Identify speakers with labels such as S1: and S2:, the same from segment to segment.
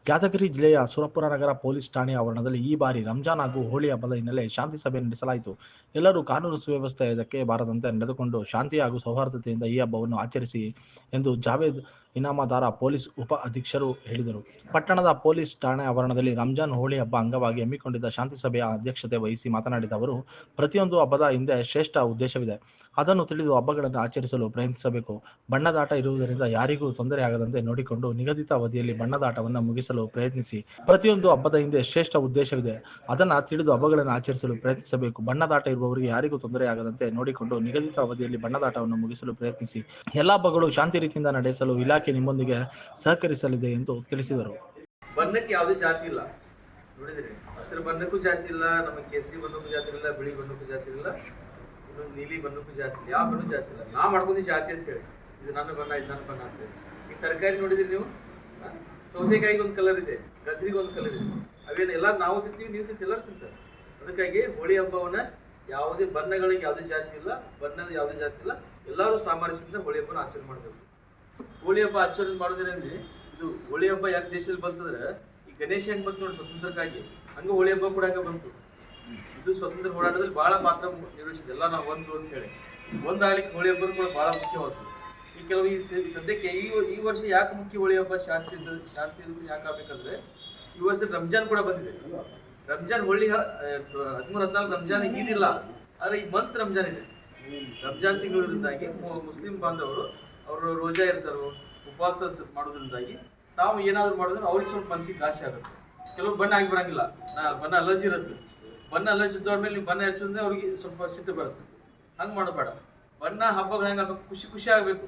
S1: ಯಾದಗಿರಿ ಜಿಲ್ಲೆಯ ಸುರಪುರ ನಗರ ಪೊಲೀಸ್ ಠಾಣೆ ಆವರಣದಲ್ಲಿ ಈ ಬಾರಿ ರಂಜಾನ್ ಹಾಗೂ ಹೋಳಿ ಹಬ್ಬದ ಹಿನ್ನೆಲೆ ಶಾಂತಿ ಸಭೆ ನಡೆಸಲಾಯಿತು. ಎಲ್ಲರೂ ಕಾನೂನು ಸುವ್ಯವಸ್ಥೆ ಧಕ್ಕೆ ಬಾರದಂತೆ ನಡೆದುಕೊಂಡು ಶಾಂತಿ ಹಾಗೂ ಸೌಹಾರ್ದತೆಯಿಂದ ಈ ಹಬ್ಬವನ್ನು ಆಚರಿಸಿ ಎಂದು ಜಾವೇದ್ ಇನಾಮದಾರ ಪೊಲೀಸ್ ಉಪ ಅಧೀಕ್ಷರು ಹೇಳಿದರು. ಪಟ್ಟಣದ ಪೊಲೀಸ್ ಠಾಣೆ ಆವರಣದಲ್ಲಿ ರಂಜಾನ್ ಹೋಳಿ ಹಬ್ಬ ಅಂಗವಾಗಿ ಹಮ್ಮಿಕೊಂಡಿದ್ದ ಶಾಂತಿ ಸಭೆಯ ಅಧ್ಯಕ್ಷತೆ ವಹಿಸಿ ಮಾತನಾಡಿದ ಅವರು, ಪ್ರತಿಯೊಂದು ಹಬ್ಬದ ಹಿಂದೆ ಶ್ರೇಷ್ಠ ಉದ್ದೇಶವಿದೆ. ಅದನ್ನು ತಿಳಿದು ಹಬ್ಬಗಳನ್ನು ಆಚರಿಸಲು ಪ್ರಯತ್ನಿಸಬೇಕು. ಬಣ್ಣದಾಟ ಇರುವುದರಿಂದ ಯಾರಿಗೂ ತೊಂದರೆಯಾಗದಂತೆ ನೋಡಿಕೊಂಡು ನಿಗದಿತ ಅವಧಿಯಲ್ಲಿ ಬಣ್ಣದಾಟವನ್ನು ಮುಗಿಸಲು ಪ್ರಯತ್ನಿಸಿ. ಪ್ರತಿಯೊಂದು ಹಬ್ಬದ ಹಿಂದೆ ಶ್ರೇಷ್ಠ ಉದ್ದೇಶವಿದೆ. ಅದನ್ನು ತಿಳಿದು ಹಬ್ಬಗಳನ್ನು ಆಚರಿಸಲು ಪ್ರಯತ್ನಿಸಬೇಕು. ಬಣ್ಣದಾಟ ಇರುವವರಿಗೆ ಯಾರಿಗೂ ತೊಂದರೆಯಾಗದಂತೆ ನೋಡಿಕೊಂಡು ನಿಗದಿತ ಅವಧಿಯಲ್ಲಿ ಬಣ್ಣದಾಟವನ್ನು ಮುಗಿಸಲು ಪ್ರಯತ್ನಿಸಿ. ಎಲ್ಲ ಹಬ್ಬಗಳು ಶಾಂತಿ ರೀತಿಯಿಂದ ನಡೆಸಲು ಇಲಾಖೆ ನಿಮ್ಮೊಂದಿಗೆ ಸಹಕರಿಸಲಿದೆ ಎಂದು ತಿಳಿಸಿದರು.
S2: ಬಣ್ಣಕ್ಕೆ ಯಾವುದೇ ಜಾತಿ ಇಲ್ಲ, ನೋಡಿದ್ರಿ, ಹಸಿರು ಬಣ್ಣಕ್ಕೂ ಜಾತಿ ಇಲ್ಲ, ನಮಗೆ ಕೇಸರಿ ಬಣ್ಣಕ್ಕೂ ಜಾತಿ ಇಲ್ಲ, ಬಿಳಿ ಬಣ್ಣಕ್ಕೂ ಜಾತಿ ಇಲ್ಲ, ಇನ್ನೊಂದು ನೀಲಿ ಬಣ್ಣಕ್ಕೂ ಜಾತಿ ಇಲ್ಲ, ಯಾವ ಬಣ್ಣಕ್ಕೂ ಜಾತಿ ಇಲ್ಲ. ನಾ ಮಾಡ್ಕೋತೀವಿ ಜಾತಿ ಅಂತ ಹೇಳಿ, ಇದು ನನ್ನ ಬಣ್ಣ, ಇದು ನನ್ನ ಬಣ್ಣ ಅಂತ ಹೇಳಿ. ಈ ತರಕಾರಿ ನೋಡಿದ್ರಿ ನೀವು, ಸೌತೆಕಾಯಿಗೆ ಒಂದು ಕಲರ್ ಇದೆ, ಗಸರಿಗೆ ಒಂದು ಕಲರ್ ಇದೆ. ಅವೇನು ಎಲ್ಲ ನಾವು ತಿಂತೀವಿ, ನೀವು ತಿಂತೀವಿ, ಎಲ್ಲರೂ ತಿಂತಾರೆ. ಅದಕ್ಕಾಗಿ ಹೋಳಿ ಹಬ್ಬವನ್ನ ಯಾವುದೇ ಬಣ್ಣಗಳಿಗೆ ಯಾವುದೇ ಜಾತಿ ಇಲ್ಲ, ಬಣ್ಣದ ಯಾವುದೇ ಜಾತಿ ಇಲ್ಲ, ಎಲ್ಲರೂ ಸಾಮರಸ್ಯದಿಂದ ಹೋಳಿ ಹಬ್ಬನ ಆಚರಣೆ ಮಾಡಬೇಕು. ಹೋಳಿ ಹಬ್ಬ ಆಚರಣೆ ಮಾಡೋದ್ರಿಂದ ಇದು ಹೋಳಿ ಹಬ್ಬ ಯಾಕೆ ದೇಶದಲ್ಲಿ ಬಂತಂದ್ರೆ, ಈ ಗಣೇಶ ಹೆಂಗ್ ಬಂತು ನೋಡಿ ಸ್ವತಂತ್ರಕ್ಕಾಗಿ, ಹಂಗ ಹೋಳಿ ಹಬ್ಬ ಕೂಡ ಹಂಗ ಬಂತು. ಇದು ಸ್ವತಂತ್ರ ಹೋರಾಟದಲ್ಲಿ ಬಹಳ ಪಾತ್ರ ನಿರ್ವಹಿಸಿದೆ. ಎಲ್ಲ ನಾವು ಒಂದು ಅಂತ ಹೇಳಿ ಒಂದಾಗಲಿಕ್ಕೆ ಹೋಳಿ ಹಬ್ಬ ಕೂಡ ಬಹಳ ಮುಖ್ಯವಾಗ್ತದೆ. ಈ ಕೆಲವು ಈ ಸದ್ಯಕ್ಕೆ ಈ ವರ್ಷ ಯಾಕೆ ಮುಖ್ಯ ಹೋಳಿ ಹಬ್ಬ ಶಾಂತಿ ಯಾಕೆ ಆಗ್ಬೇಕಂದ್ರೆ, ಈ ವರ್ಷ ರಂಜಾನ್ ಕೂಡ ಬಂದಿದೆ. ರಂಜಾನ್ ಹೋಳಿ 13-14 ರಂಜಾನ್ ಈದಿಲ್ಲ, ಆದ್ರೆ ಈ ಮಂತ್ ರಂಜಾನ್ ಇದೆ. ರಂಜಾನ್ ತಿಂಗಳಿಂದಾಗಿ ಮುಸ್ಲಿಂ ಬಾಂಧವರು ಅವರು ರೋಜಾ ಇರ್ತಾರೋ, ಉಪವಾಸ ಮಾಡೋದ್ರಿಂದಾಗಿ ತಾವು ಏನಾದ್ರು ಮಾಡಿದ್ರೆ ಅವ್ರಿಗೆ ಸ್ವಲ್ಪ ಮನಸ್ಸಿಗೆ ಗಾಸಿ ಆಗುತ್ತೆ. ಕೆಲವು ಬಣ್ಣ ಆಗಿ ಬರಂಗಿಲ್ಲ, ಬಣ್ಣ ಅಲರ್ಜಿ ಇರುತ್ತೆ. ಬಣ್ಣ ಅಲರ್ಜಿ ಇದ್ದವ್ರ ಮೇಲೆ ನೀವು ಬಣ್ಣ ಹಚ್ಚೋದ್ರೆ ಅವ್ರಿಗೆ ಸ್ವಲ್ಪ ಸಿಟ್ಟು ಬರುತ್ತೆ. ಹಂಗೆ ಮಾಡಬೇಡ. ಬಣ್ಣ ಹಬ್ಬಗಳು ಹೆಂಗೆ ಆಗ್ಬೇಕು, ಖುಷಿ ಆಗಬೇಕು.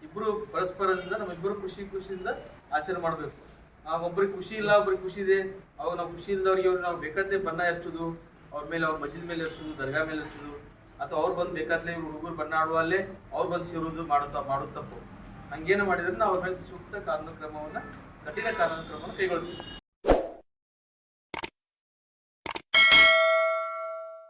S2: ಇಬ್ಬರು ಪರಸ್ಪರದಿಂದ ನಮ್ಮಿಬ್ಬರು ಖುಷಿಯಿಂದ ಆಚರಣೆ ಮಾಡಬೇಕು. ಒಬ್ರಿಗೆ ಖುಷಿ ಇಲ್ಲ, ಒಬ್ರಿಗೆ ಖುಷಿ ಇದೆ, ಅವಾಗ ನಾವು ಖುಷಿ ಇಲ್ಲದವ್ರಿಗೆ ಅವ್ರು ನಾವು ಬೇಕಾದ್ರೆ ಬಣ್ಣ ಹಚ್ಚೋದು, ಅವ್ರ ಮೇಲೆ ಅವ್ರ ಮಜ್ಜಿದ ಮೇಲೆ ಹಚ್ಚೋದು, ದರ್ಗಾ ಮೇಲೆ ಹಚ್ಚೋದು, ಅಥವಾ ಅವ್ರು ಬಂದು ಬೇಕಾದ್ರೆ ಇವ್ರು ಹುಡುಗರು ಬಣ್ಣ ಆಡುವಲ್ಲೇ ಅವ್ರು ಬಂದು ಸೇರೋದು ಮಾಡೋದು ತಪ್ಪು. ಹಂಗೇನು ಮಾಡಿದ್ರೆ ನಾವು ಅವ್ರ ಮೇಲೆ ಸೂಕ್ತ ಕಠಿಣ ಕಾನೂನು ಕ್ರಮವನ್ನು ಕೈಗೊಳ್ತೀವಿ.